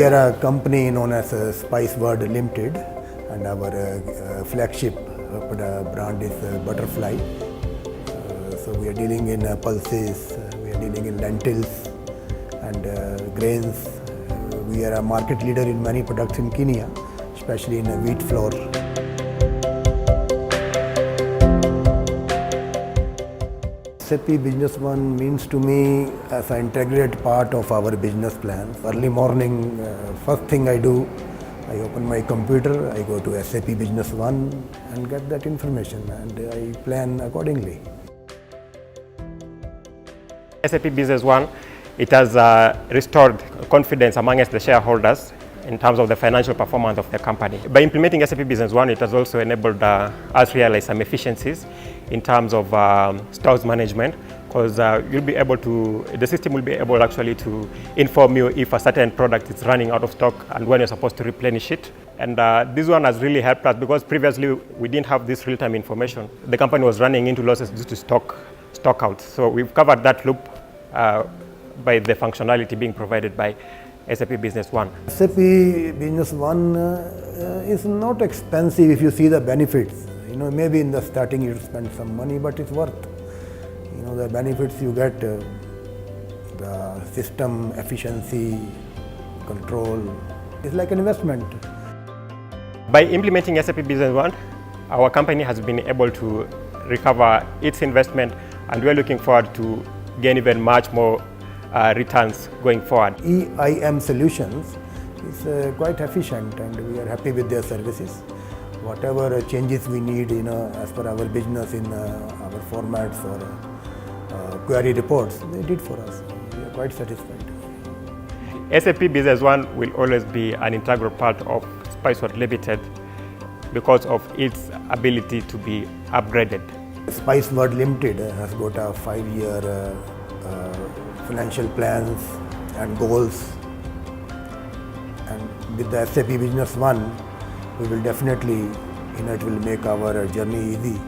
We are a company known as World Ltd, and our flagship brand is Butterfly. So we are dealing in pulses, we are dealing in lentils and grains. We are a market leader in many products in Kenya, especially in wheat flour. SAP Business One means to me as an integrated part of our business plan. Early morning, first thing I do, I open my computer, I go to SAP Business One and get that information, and I plan accordingly. SAP Business One, it has restored confidence amongst the shareholders in terms of the financial performance of the company. By implementing SAP Business One, it has also enabled us realize some efficiencies in terms of stocks management, because you'll be able to, the system will be able actually to inform you if a certain product is running out of stock and when you're supposed to replenish it. And this one has really helped us because previously we didn't have this real-time information. The company was running into losses due to stock out. So we've covered that loop by the functionality being provided by SAP Business One. SAP Business One is not expensive if you see the benefits. Maybe in the starting you spend some money, but it's worth. The benefits you get, the system efficiency, control, it's like an investment. By implementing SAP Business One, our company has been able to recover its investment, and we're looking forward to gain even much more returns going forward. EIM Solutions is quite efficient, and we are happy with their services. Whatever changes we need, as per our business in our formats or query reports, they did for us. We are quite satisfied. SAP Business One will always be an integral part of World Ltd because of its ability to be upgraded. World Ltd has got a 5-year financial plans and goals, and with the SAP Business One, we will definitely, it will make our journey easy.